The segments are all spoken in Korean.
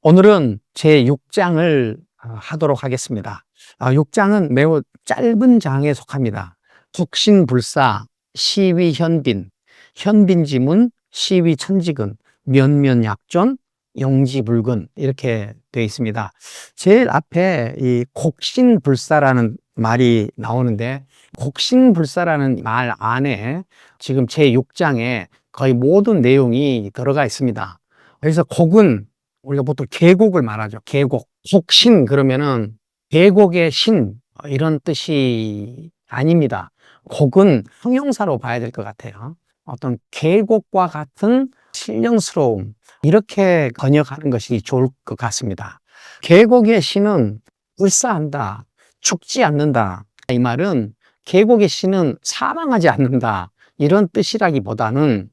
오늘은 제 6장을 하도록 하겠습니다. 6장은 매우 짧은 장에 속합니다. 독신불사, 시위현빈, 현빈지문, 시위천지근, 면면약존, 용지불근 이렇게 되어 있습니다. 제일 앞에 이 곡신불사라는 말이 나오는데, 곡신불사라는 말 안에 지금 제 6장에 거의 모든 내용이 들어가 있습니다. 그래서 곡은 우리가 보통 계곡을 말하죠. 계곡. 곡신 그러면은 계곡의 신 이런 뜻이 아닙니다. 곡은 형용사로 봐야 될 것 같아요. 어떤 계곡과 같은 신령스러움, 이렇게 번역하는 것이 좋을 것 같습니다. 계곡의 신은 불사한다, 죽지 않는다. 이 말은 계곡의 신은 사망하지 않는다, 이런 뜻이라기보다는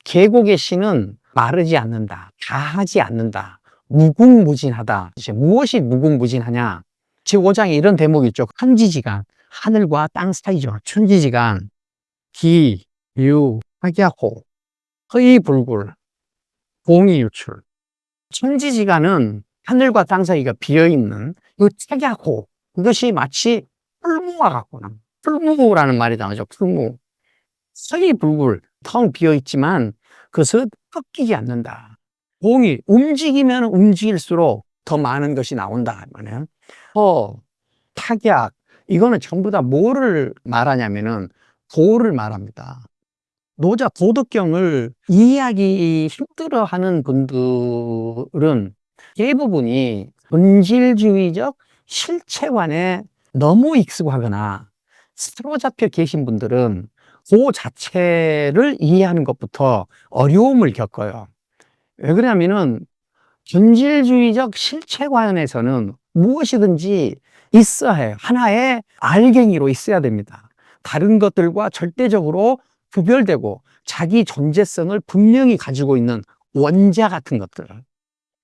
계곡의 신은 마르지 않는다, 다하지 않는다, 무궁무진하다. 이제 무엇이 무궁무진하냐? 제5장에 이런 대목이 있죠. 천지지간, 하늘과 땅 사이죠. 천지지간, 기, 유, 학야호, 허이불굴, 공이유출. 천지지간은 하늘과 땅 사이가 비어있는 그 착야호, 그것이 마치 풀무와 같구나. 풀무라는 말이 나오죠. 풀무. 서이불굴, 텅 비어있지만 그것은 꺾이지 않는다. 공이 움직이면 움직일수록 더 많은 것이 나온다. 탁약, 이거는 전부 다 뭐를 말하냐면은 도를 말합니다. 노자 도덕경을 이해하기 힘들어하는 분들은 대부분이 본질주의적 실체관에 너무 익숙하거나 사로잡혀 계신 분들은 그 자체를 이해하는 것부터 어려움을 겪어요. 왜 그러냐면은 본질주의적 실체관에서는 무엇이든지 있어야 해요. 하나의 알갱이로 있어야 됩니다. 다른 것들과 절대적으로 구별되고 자기 존재성을 분명히 가지고 있는 원자 같은 것들.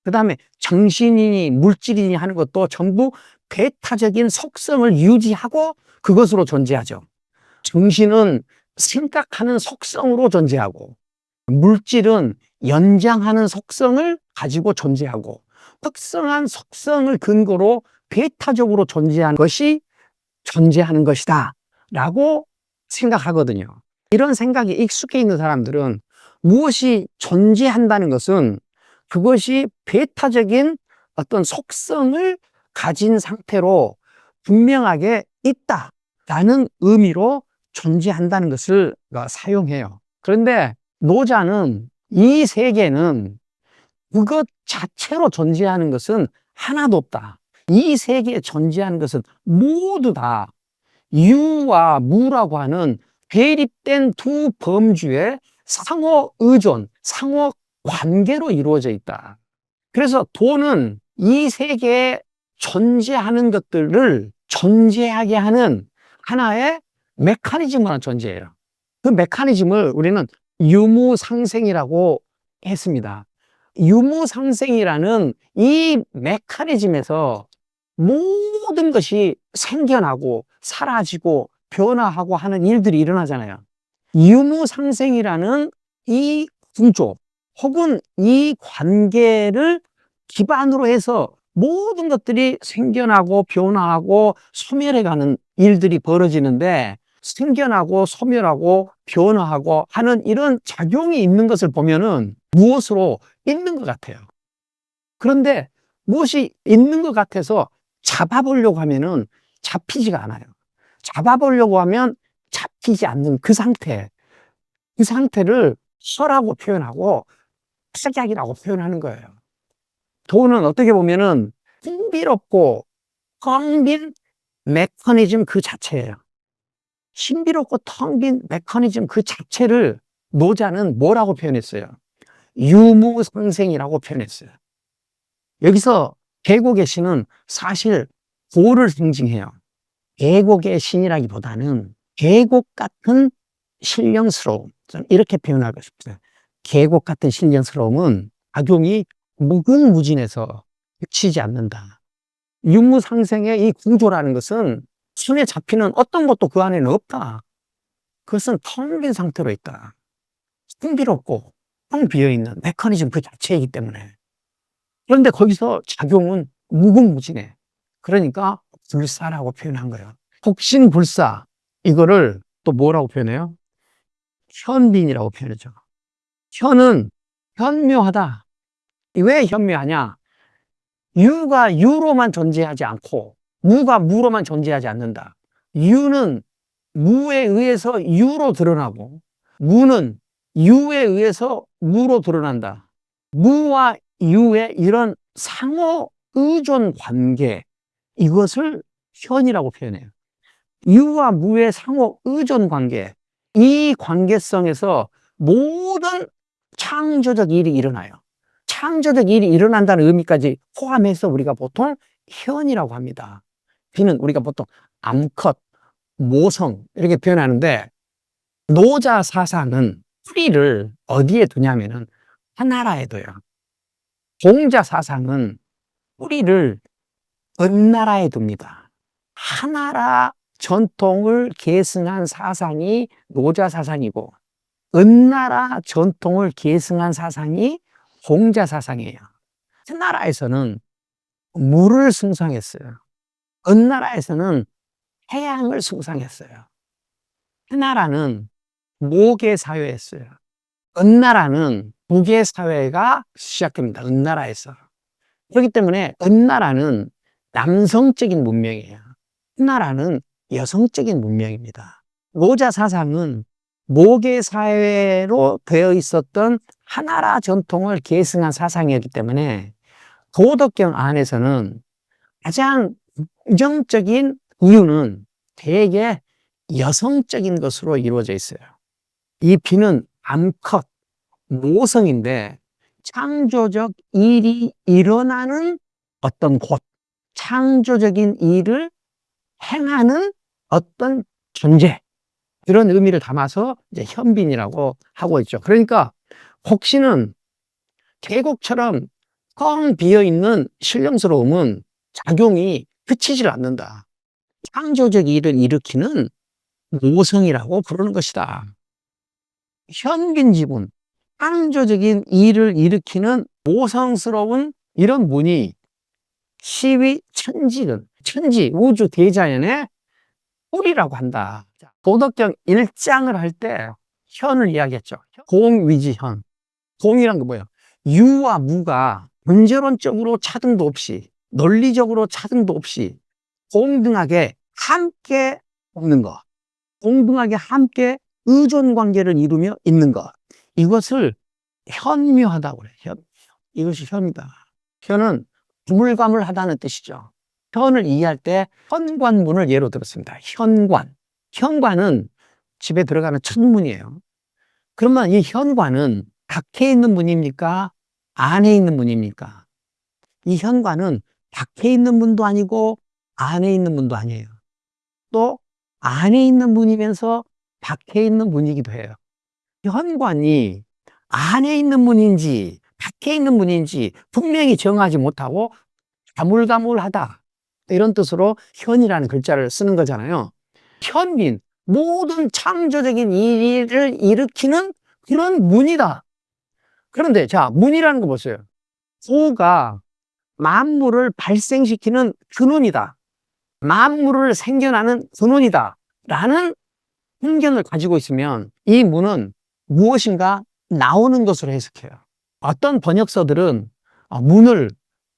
그 다음에 정신이니 물질이니 하는 것도 전부 배타적인 속성을 유지하고 그것으로 존재하죠. 정신은 생각하는 속성으로 존재하고, 물질은 연장하는 속성을 가지고 존재하고, 특성한 속성을 근거로 배타적으로 존재하는 것이 존재하는 것이다 라고 생각하거든요. 이런 생각에 익숙해 있는 사람들은 무엇이 존재한다는 것은 그것이 배타적인 어떤 속성을 가진 상태로 분명하게 있다라는 의미로 존재한다는 것을 사용해요. 그런데 노자는 이 세계는 그것 자체로 존재하는 것은 하나도 없다. 이 세계에 존재하는 것은 모두 다 유와 무라고 하는 대립된 두 범주의 상호 의존, 상호 관계로 이루어져 있다. 그래서 도는 이 세계에 존재하는 것들을 존재하게 하는 하나의 메커니즘으로 존재해요. 그 메커니즘을 우리는 유무상생이라고 했습니다. 유무상생이라는 이 메커니즘에서 모든 것이 생겨나고 사라지고 변화하고 하는 일들이 일어나잖아요. 유무상생이라는 이 구조 혹은 이 관계를 기반으로 해서 모든 것들이 생겨나고 변화하고 소멸해가는 일들이 벌어지는데, 생겨나고 소멸하고 변화하고 하는 이런 작용이 있는 것을 보면은 무엇으로 있는 것 같아요. 그런데 무엇이 있는 것 같아서 잡아보려고 하면은 잡히지가 않아요. 잡아보려고 하면 잡히지 않는 그 상태, 그 상태를 설하고 표현하고 착약이라고 표현하는 거예요. 도는 어떻게 보면은 신비롭고 텅 빈 메커니즘 그 자체예요. 신비롭고 텅 빈 메커니즘 그 자체를 노자는 뭐라고 표현했어요? 유무상생이라고 표현했어요. 여기서 계곡의 신은 사실 도를 상징해요. 계곡의 신이라기보다는 계곡 같은 신령스러움, 이렇게 표현하고 싶어요. 계곡 같은 신령스러움은 작용이 무궁무진해서 그치지 않는다. 유무상생의 이 구조라는 것은 손에 잡히는 어떤 것도 그 안에는 없다. 그것은 텅 빈 상태로 있다. 신비롭고 텅 비어있는 메커니즘 그 자체이기 때문에 그런데 거기서 작용은 무궁무진해. 그러니까 불사라고 표현한 거예요. 혹신불사, 이거를 또 뭐라고 표현해요? 현빈이라고 표현하죠. 현은 현묘하다. 왜 현묘하냐? 유가 유로만 존재하지 않고 무가 무로만 존재하지 않는다. 유는 무에 의해서 유로 드러나고 무는 유에 의해서 무로 드러난다. 무와 유의 이런 상호 의존 관계, 이것을 현이라고 표현해요. 유와 무의 상호 의존 관계, 이 관계성에서 모든 창조적 일이 일어나요. 창조적 일이 일어난다는 의미까지 포함해서 우리가 보통 현이라고 합니다. 비는 우리가 보통 암컷, 모성 이렇게 표현하는데, 노자 사상은 뿌리를 어디에 두냐면은 하나라에 둬요. 공자 사상은 뿌리를 은나라에 둡니다. 하나라 전통을 계승한 사상이 노자 사상이고, 은나라 전통을 계승한 사상이 공자 사상이에요. 하나라에서는 물을 숭상했어요. 은나라에서는 해양을 숭상했어요. 하나라는 모계 사회였어요. 은나라는 부계 사회가 시작됩니다. 은나라에서. 그렇기 때문에 은나라는 남성적인 문명이에요. 하나라는 여성적인 문명입니다. 노자 사상은 모계 사회로 되어 있었던 하나라 전통을 계승한 사상이었기 때문에 도덕경 안에서는 가장 긍정적인 이유는 되게 여성적인 것으로 이루어져 있어요. 이 비는 암컷, 모성인데 창조적 일이 일어나는 어떤 곳, 창조적인 일을 행하는 어떤 존재, 그런 의미를 담아서 이제 현빈이라고 하고 있죠. 그러니까 혹시는 계곡처럼 뻥 비어있는 신령스러움은 작용이 그치질 않는다. 창조적 일을 일으키는 모성이라고 부르는 것이다. 현빈 지분, 창조적인 일을 일으키는 모성스러운 이런 문이 시위 천지는, 천지, 우주 대자연의 뿌리라고 한다. 도덕경 1장을 할 때 현을 이야기했죠. 공위지현. 공이란 게 뭐예요? 유와 무가 문제론적으로 차등도 없이, 논리적으로 차등도 없이 공등하게 함께 없는 것, 공등하게 함께 의존 관계를 이루며 있는 것, 이것을 현묘하다고 그래요. 현. 이것이 현이다. 현은 가물가물하다는 뜻이죠. 현을 이해할 때 현관문을 예로 들었습니다. 현관. 현관은 집에 들어가는 첫 문이에요. 그러면 이 현관은 밖에 있는 문입니까? 안에 있는 문입니까? 이 현관은 밖에 있는 문도 아니고 안에 있는 문도 아니에요. 또 안에 있는 문이면서 밖에 있는 문이기도 해요. 현관이 안에 있는 문인지 밖에 있는 문인지 분명히 정하지 못하고 가물가물하다, 이런 뜻으로 현이라는 글자를 쓰는 거잖아요. 현빈, 모든 창조적인 일을 일으키는 그런 문이다. 그런데 자, 문이라는 거 보세요. 고가 만물을 발생시키는 근원이다. 만물을 생겨나는 근원이다 라는 편견을 가지고 있으면 이 문은 무엇인가 나오는 것으로 해석해요. 어떤 번역서들은 문을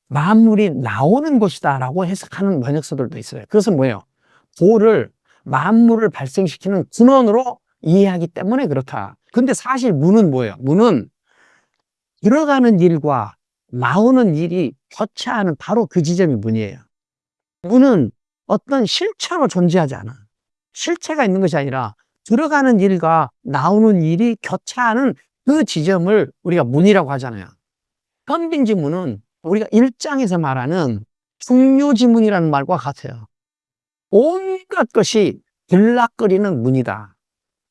만물이 나오는 곳이다 라고 해석하는 번역서들도 있어요. 그것은 뭐예요? 고를 만물을 발생시키는 근원으로 이해하기 때문에 그렇다. 근데 사실 문은 뭐예요? 문은 들어가는 일과 나오는 일이 교차하는 바로 그 지점이 문이에요. 문은 어떤 실체로 존재하지 않아. 실체가 있는 것이 아니라 들어가는 일과 나오는 일이 교차하는 그 지점을 우리가 문이라고 하잖아요. 현빈지문은 우리가 1장에서 말하는 중요지문이라는 말과 같아요. 온갖 것이 들락거리는 문이다.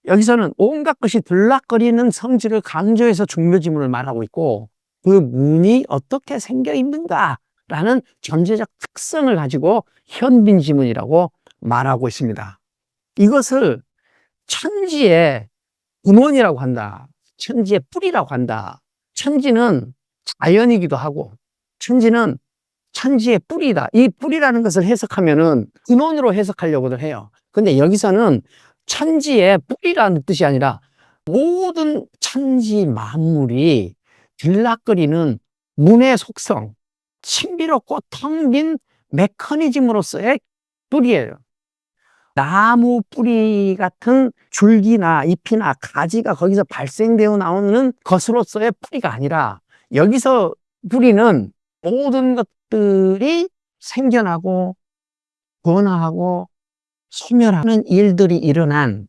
여기서는 온갖 것이 들락거리는 성질을 강조해서 중요지문을 말하고 있고, 그 문이 어떻게 생겨 있는가라는 존재적 특성을 가지고 현빈지문이라고 말하고 있습니다. 이것을 천지의 근원이라고 한다. 천지의 뿌리라고 한다. 천지는 자연이기도 하고 천지는 천지의 뿌리다. 이 뿌리라는 것을 해석하면은 근원으로 해석하려고들 해요. 근데 여기서는 천지의 뿌리라는 뜻이 아니라 모든 천지 만물이 들락거리는 문의 속성, 신비롭고 텅 빈 메커니즘으로서의 뿌리예요. 나무 뿌리 같은 줄기나 잎이나 가지가 거기서 발생되어 나오는 것으로서의 뿌리가 아니라, 여기서 뿌리는 모든 것들이 생겨나고 변화하고 소멸하는 일들이 일어난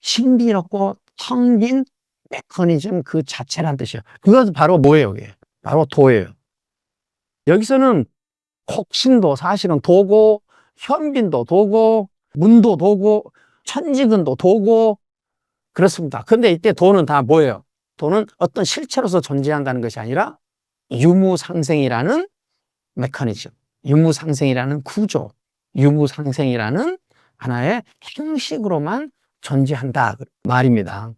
신비롭고 텅 빈 메커니즘 그 자체란 뜻이에요. 그것은 바로 뭐예요? 이게 바로 도예요. 여기서는 혹신도 사실은 도고, 현빈도 도고, 문도 도고, 천지근도 도고 그렇습니다. 근데 이때 도는 다 뭐예요? 도는 어떤 실체로서 존재한다는 것이 아니라 유무상생이라는 메커니즘, 유무상생이라는 구조, 유무상생이라는 하나의 형식으로만 존재한다 말입니다.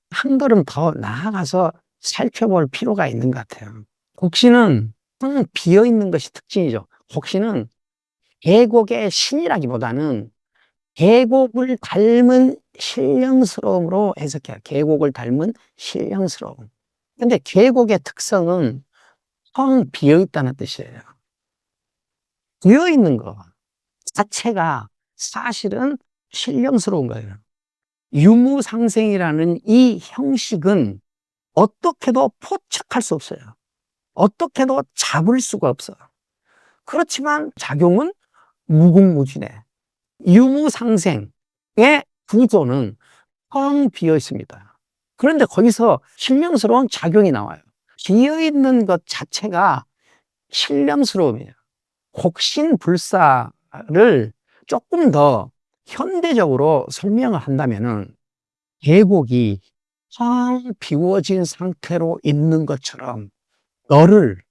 한 걸음 더 나아가서 살펴볼 필요가 있는 것 같아요. 곡신은 비어있는 것이 특징이죠. 곡신은 계곡의 신이라기보다는 계곡을 닮은 신령스러움으로 해석해요. 계곡을 닮은 신령스러움. 근데 계곡의 특성은 텅 비어있다는 뜻이에요. 비어있는 거 자체가 사실은 신령스러운 거예요. 유무상생이라는 이 형식은 어떻게도 포착할 수 없어요. 어떻게도 잡을 수가 없어. 그렇지만 작용은 무궁무진해. 유무상생의 구조는 텅 비어 있습니다. 그런데 거기서 신령스러운 작용이 나와요. 비어 있는 것 자체가 신령스러움이에요. 곡신불사를 조금 더 현대적으로 설명을 한다면은, 계곡이 텅 비워진 상태로 있는 것처럼 너를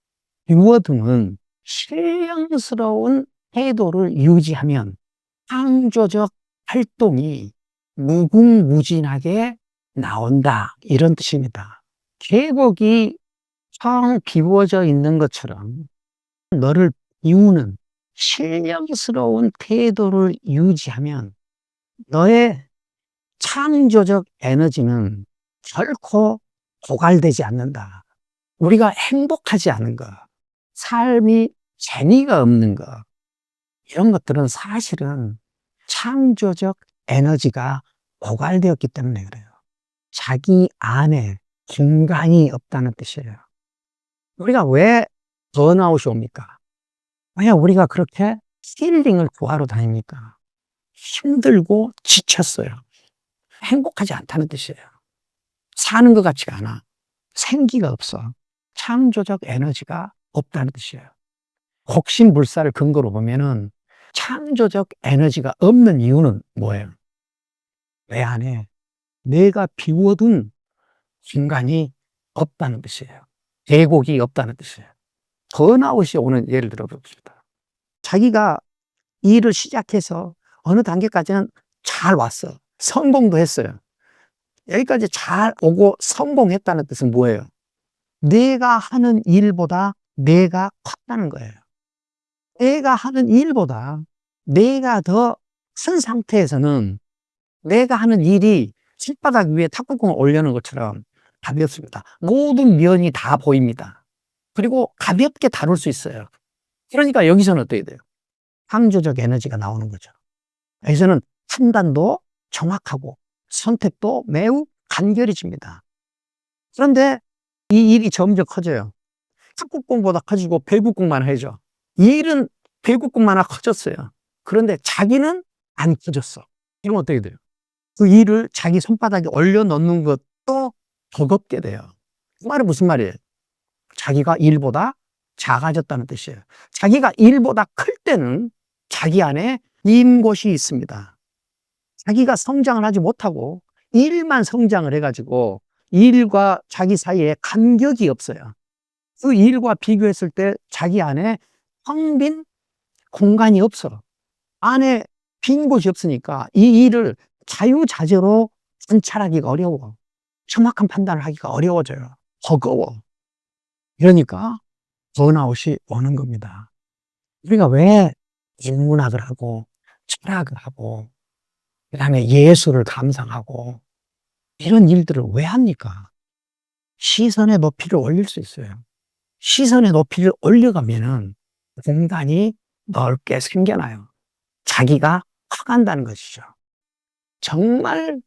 비워두는 신령스러운 태도를 유지하면 창조적 활동이 무궁무진하게 나온다, 이런 뜻입니다. 계곡이 텅 비워져 있는 것처럼 너를 비우는 신령스러운 태도를 유지하면 너의 창조적 에너지는 결코 고갈되지 않는다. 우리가 행복하지 않은 것, 삶이 재미가 없는 것, 이런 것들은 사실은 창조적 에너지가 고갈되었기 때문에 그래요. 자기 안에 공간이 없다는 뜻이에요. 우리가 왜 번아웃이 옵니까? 왜 우리가 그렇게 힐링을 구하러 다닙니까? 힘들고 지쳤어요. 행복하지 않다는 뜻이에요. 사는 것 같지가 않아. 생기가 없어. 창조적 에너지가 없다는 뜻이에요. 곡신불사를 근거로 보면은 창조적 에너지가 없는 이유는 뭐예요? 내 안에 내가 비워둔 공간이 없다는 뜻이에요. 계곡이 없다는 뜻이에요. 번아웃이 오는 예를 들어 봅시다. 자기가 일을 시작해서 어느 단계까지는 잘 왔어. 성공도 했어요. 여기까지 잘 오고 성공했다는 뜻은 뭐예요? 내가 하는 일보다 내가 컸다는 거예요. 내가 하는 일보다 내가 더 큰 상태에서는 내가 하는 일이 실바닥 위에 탁구공을 올려놓은 것처럼 가볍습니다. 모든 면이 다 보입니다. 그리고 가볍게 다룰 수 있어요. 그러니까 여기서는 어떻게 돼요? 창조적 에너지가 나오는 거죠. 여기서는 판단도 정확하고 선택도 매우 간결해집니다. 그런데 이 일이 점점 커져요. 탁구공보다 커지고 배구공만 해줘. 이 일은 배구공만 커졌어요. 그런데 자기는 안 커졌어. 이러면 어떻게 돼요? 그 일을 자기 손바닥에 올려놓는 것도 버겁게 돼요. 그 말은 무슨 말이에요? 자기가 일보다 작아졌다는 뜻이에요. 자기가 일보다 클 때는 자기 안에 빈 곳이 있습니다. 자기가 성장을 하지 못하고 일만 성장을 해가지고 일과 자기 사이에 간격이 없어요. 그 일과 비교했을 때 자기 안에 텅 빈 공간이 없어. 안에 빈 곳이 없으니까 이 일을 자유자재로 관찰하기가 어려워. 정확한 판단을 하기가 어려워져요. 버거워. 이러니까 번아웃이 오는 겁니다. 우리가 왜 인문학을 하고 철학을 하고 그다음에 예술을 감상하고 이런 일들을 왜 합니까? 시선의 높이를 올릴 수 있어요. 시선의 높이를 올려가면은 공간이 넓게 생겨나요. 자기가 커간다는 것이죠. 정말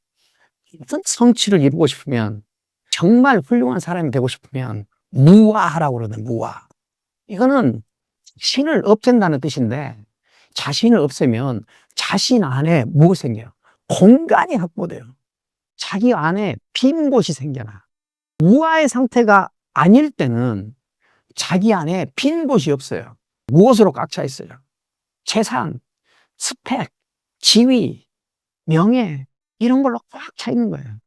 큰 성취를 이루고 싶으면, 정말 훌륭한 사람이 되고 싶으면 무아하라고 그러거든요. 무아. 이거는 신을 없앤다는 뜻인데, 자신을 없애면 자신 안에 뭐가 생겨요? 공간이 확보돼요. 자기 안에 빈 곳이 생겨나. 무아의 상태가 아닐 때는 자기 안에 빈 곳이 없어요. 무엇으로 꽉 차 있어요? 재산, 스펙, 지위, 명예, 이런 걸로 꽉 차 있는 거예요.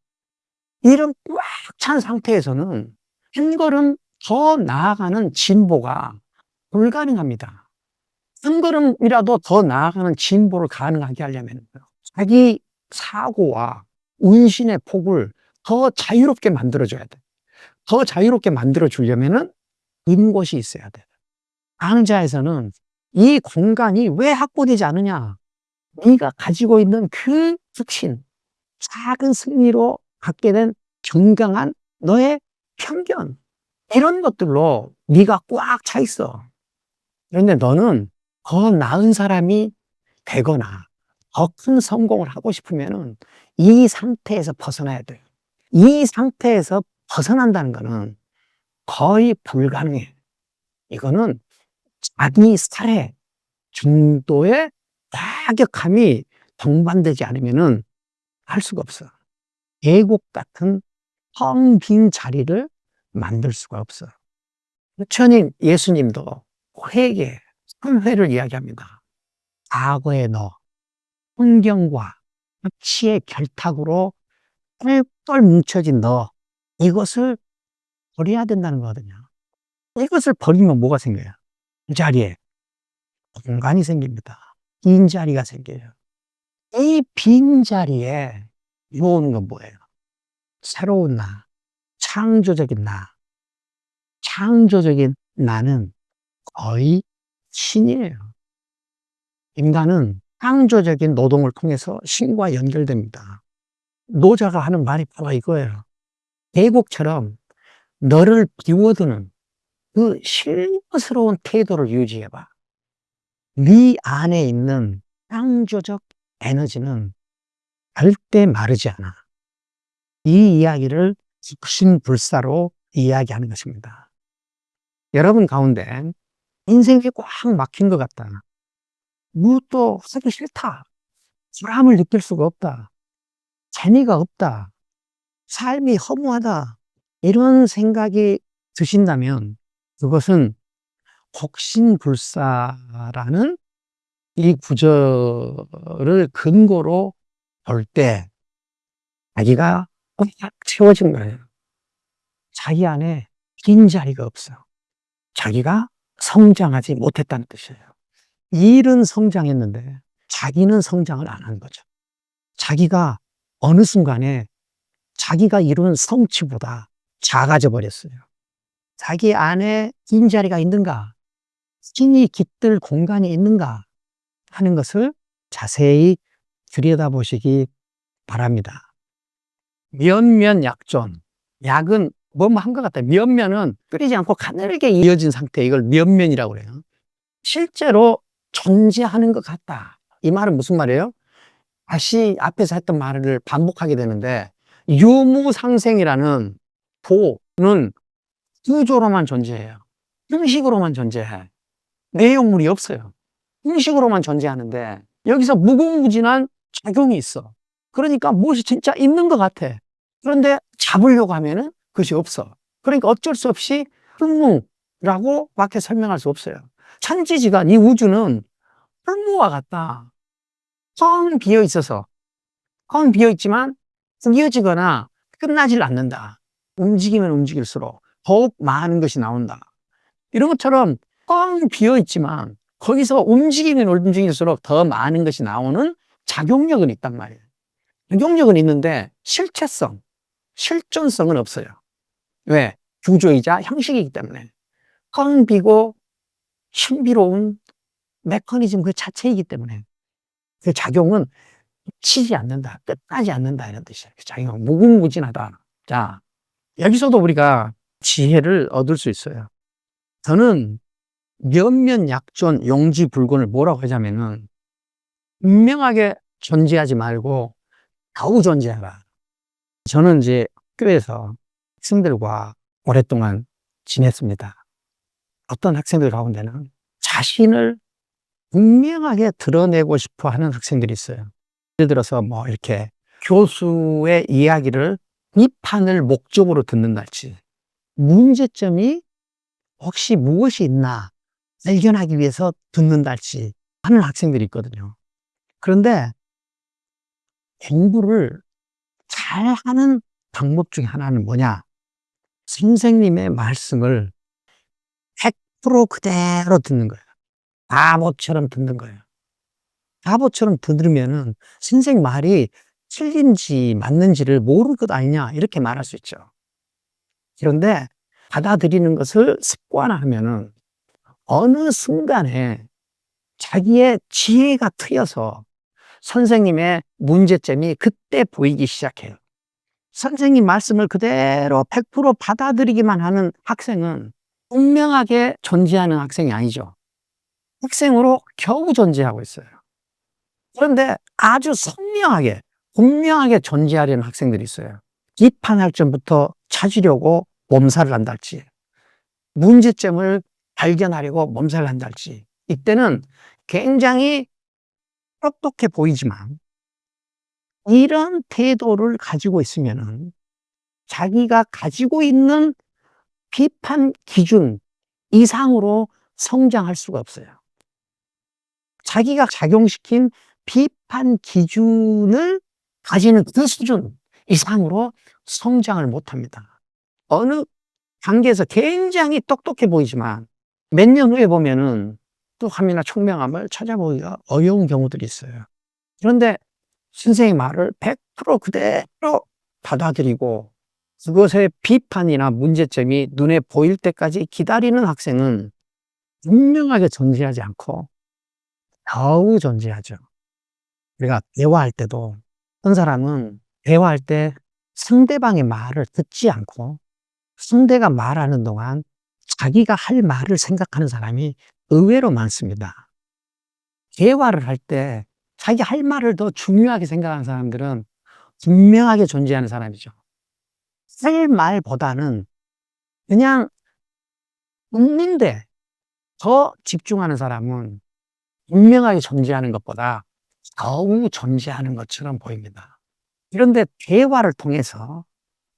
이런 꽉 찬 상태에서는 한 걸음 더 나아가는 진보가 불가능합니다. 한 걸음이라도 더 나아가는 진보를 가능하게 하려면 자기 사고와 운신의 폭을 더 자유롭게 만들어줘야 돼. 더 자유롭게 만들어주려면은 빈 곳이 있어야 돼. 강자에서는 이 공간이 왜 확보되지 않느냐? 네가 가지고 있는 그 흑신, 작은 승리로 갖게 된 건강한 너의 편견, 이런 것들로 네가 꽉 차 있어. 그런데 너는 더 나은 사람이 되거나 더 큰 성공을 하고 싶으면은 이 상태에서 벗어나야 돼요. 이 상태에서 벗어난다는 거는 거의 불가능해. 이거는 자기 살해 중도의 과격함이 동반되지 않으면은 할 수가 없어. 계곡 같은 텅 빈 자리를 만들 수가 없어. 부처님, 예수님도 회개, 참회를 이야기합니다. 과거의 너, 환경과 가치의 결탁으로 똘똘 뭉쳐진 너, 이것을 버려야 된다는 거거든요. 이것을 버리면 뭐가 생겨요? 그 자리에 공간이 생깁니다. 빈 자리가 생겨요. 이 빈자리에 들어오는 건 뭐예요? 새로운 나, 창조적인 나. 창조적인 나는 거의 신이에요. 인간은 창조적인 노동을 통해서 신과 연결됩니다. 노자가 하는 말이 바로 이거예요. 계곡처럼 너를 비워두는 그 신스러운 태도를 유지해봐. 네 안에 있는 창조적 에너지는 절대 마르지 않아. 이 이야기를 즉신불사로 이야기하는 것입니다. 여러분 가운데 인생이 꽉 막힌 것 같다. 무엇도 하기 싫다. 보람을 느낄 수가 없다. 재미가 없다. 삶이 허무하다. 이런 생각이 드신다면 그것은 곡신불사라는 이 구절을 근거로 볼 때 자기가 꽉 채워진 거예요. 자기 안에 빈자리가 없어. 자기가 성장하지 못했다는 뜻이에요. 일은 성장했는데 자기는 성장을 안 한 거죠. 자기가 어느 순간에 자기가 이룬 성취보다 작아져 버렸어요. 자기 안에 빈자리가 있는가? 신이 깃들 공간이 있는가? 하는 것을 자세히 들여다보시기 바랍니다. 면면 약존. 약은 뭐뭐 한 것 같다. 면면은 끓이지 않고 가늘게 이어진 상태, 이걸 면면이라고 그래요. 실제로 존재하는 것 같다. 이 말은 무슨 말이에요? 다시 앞에서 했던 말을 반복하게 되는데, 유무상생이라는 도는 구조로만 존재해요. 형식으로만 존재해. 내용물이 없어요. 형식으로만 존재하는데 여기서 무궁무진한 작용이 있어. 그러니까 무엇이 진짜 있는 것 같아. 그런데 잡으려고 하면은 그것이 없어. 그러니까 어쩔 수 없이 흙무라고 밖에 설명할 수 없어요. 천지지간, 이 우주는 흙무와 같다. 텅 비어 있어서, 텅 비어 있지만 이어지거나 끝나질 않는다. 움직이면 움직일수록 더욱 많은 것이 나온다. 이런 것처럼 텅 비어 있지만 거기서 움직이면 움직일수록 더 많은 것이 나오는 작용력은 있단 말이에요. 작용력은 있는데 실존성은 없어요. 왜? 구조이자 형식이기 때문에. 텅 비고 신비로운 메커니즘 그 자체이기 때문에 그 작용은 치지 않는다, 끝나지 않는다 이런 뜻이에요. 그 작용은 무궁무진하다. 자, 여기서도 우리가 지혜를 얻을 수 있어요. 저는 면면약존 용지불곤을 뭐라고 하자면은 분명하게 존재하지 말고 겨우 존재하라. 저는 이제 학교에서 학생들과 오랫동안 지냈습니다. 어떤 학생들 가운데는 자신을 분명하게 드러내고 싶어 하는 학생들이 있어요. 예를 들어서 뭐 이렇게 교수의 이야기를 비판을 목적으로 듣는달지, 문제점이 혹시 무엇이 있나 발견하기 위해서 듣는달지 하는 학생들이 있거든요. 그런데 공부를 잘하는 방법 중에 하나는 뭐냐? 선생님의 말씀을 100% 그대로 듣는 거예요. 바보처럼 듣는 거예요. 바보처럼 들으면은 선생님 말이 틀린지 맞는지를 모를 것 아니냐 이렇게 말할 수 있죠. 그런데 받아들이는 것을 습관화하면은 어느 순간에 자기의 지혜가 트여서 선생님의 문제점이 그때 보이기 시작해요. 선생님 말씀을 그대로 100% 받아들이기만 하는 학생은 분명하게 존재하는 학생이 아니죠. 학생으로 겨우 존재하고 있어요. 그런데 아주 선명하게, 분명하게 존재하려는 학생들이 있어요. 비판할 점부터 찾으려고 몸살을 한달지, 문제점을 발견하려고 몸살을 한달지, 이때는 굉장히 똑똑해 보이지만 이런 태도를 가지고 있으면은 자기가 가지고 있는 비판 기준 이상으로 성장할 수가 없어요. 자기가 작용시킨 비판 기준을 가지는 그 수준 이상으로 성장을 못 합니다. 어느 단계에서 굉장히 똑똑해 보이지만 몇 년 후에 보면은 똑함이나 총명함을 찾아보기가 어려운 경우들이 있어요. 그런데 선생님 말을 100% 그대로 받아들이고 그것의 비판이나 문제점이 눈에 보일 때까지 기다리는 학생은 분명하게 존재하지 않고 겨우 존재하죠. 우리가 대화할 때도 어떤 사람은 대화할 때 상대방의 말을 듣지 않고 상대가 말하는 동안 자기가 할 말을 생각하는 사람이 의외로 많습니다. 대화를 할 때 자기 할 말을 더 중요하게 생각하는 사람들은 분명하게 존재하는 사람이죠. 할 말보다는 그냥 웃는데 더 집중하는 사람은 분명하게 존재하는 것보다 더욱 존재하는 것처럼 보입니다. 그런데 대화를 통해서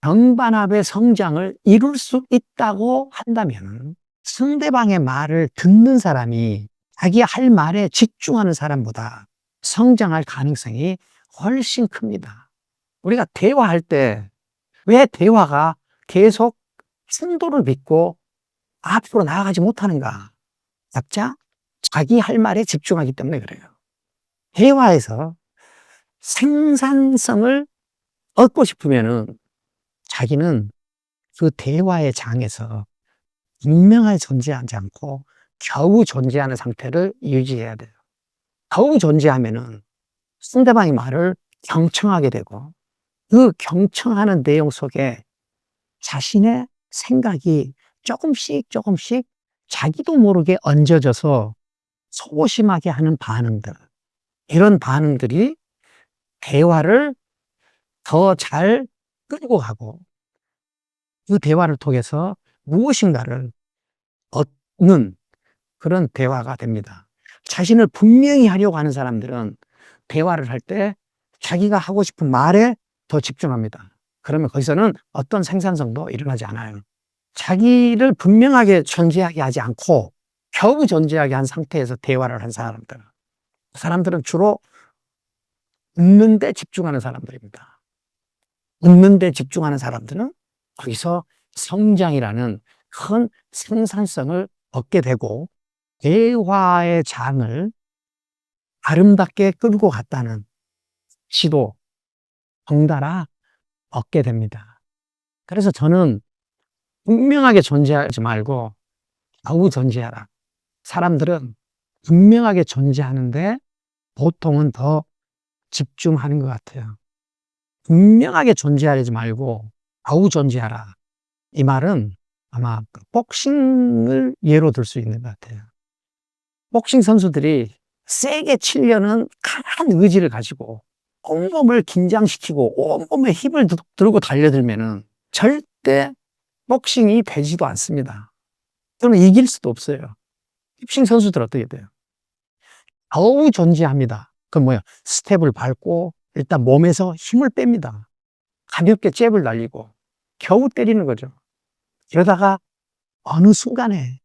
정반합의 성장을 이룰 수 있다고 한다면 상대방의 말을 듣는 사람이 자기 할 말에 집중하는 사람보다 성장할 가능성이 훨씬 큽니다. 우리가 대화할 때 왜 대화가 계속 충돌을 빚고 앞으로 나아가지 못하는가? 각자 자기 할 말에 집중하기 때문에 그래요. 대화에서 생산성을 얻고 싶으면은 자기는 그 대화의 장에서 분명하게 존재하지 않고 겨우 존재하는 상태를 유지해야 돼요. 겨우 존재하면은 상대방의 말을 경청하게 되고 그 경청하는 내용 속에 자신의 생각이 조금씩 자기도 모르게 얹어져서 소심하게 하는 반응들, 이런 반응들이 대화를 더 잘 끌고 가고 그 대화를 통해서 무엇인가를 얻는 그런 대화가 됩니다. 자신을 분명히 하려고 하는 사람들은 대화를 할 때 자기가 하고 싶은 말에 더 집중합니다. 그러면 거기서는 어떤 생산성도 일어나지 않아요. 자기를 분명하게 존재하게 하지 않고 겨우 존재하게 한 상태에서 대화를 한 사람들, 그 사람들은 주로 웃는 데 집중하는 사람들입니다. 웃는 데 집중하는 사람들은 거기서 성장이라는 큰 생산성을 얻게 되고 대화의 장을 아름답게 끌고 갔다는 시도 덩달아 얻게 됩니다. 그래서 저는 분명하게 존재하지 말고 겨우 존재하라. 사람들은 분명하게 존재하는데 보통은 더 집중하는 것 같아요. 분명하게 존재하지 말고 겨우 존재하라. 이 말은 아마 복싱을 예로 들 수 있는 것 같아요. 복싱 선수들이 세게 치려는 강한 의지를 가지고 온몸을 긴장시키고 온몸에 힘을 들고 달려들면은 절대 복싱이 되지도 않습니다. 그러면 이길 수도 없어요. 복싱 선수들 어떻게 돼요? 겨우 존재합니다. 그럼 뭐야? 스텝을 밟고 일단 몸에서 힘을 뺍니다. 가볍게 잽을 날리고 겨우 때리는 거죠. 그러다가 어느 순간에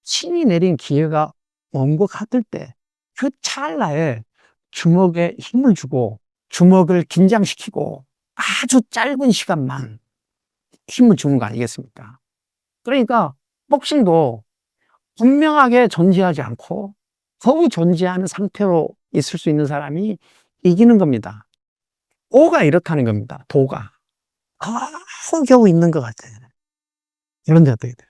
신이 내린 기회가 온 것 같을 때 그 찰나에 주먹에 힘을 주고 주먹을 긴장시키고 아주 짧은 시간만 힘을 주는 거 아니겠습니까? 그러니까 복싱도 분명하게 존재하지 않고 거의 존재하는 상태로 있을 수 있는 사람이 이기는 겁니다. 도가 이렇다는 겁니다. 도가. 겨우 있는 것 같아요. 그런데 어떻게 돼요?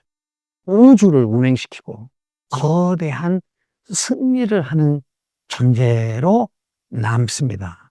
우주를 운행시키고 거대한 승리를 하는 존재로 남습니다.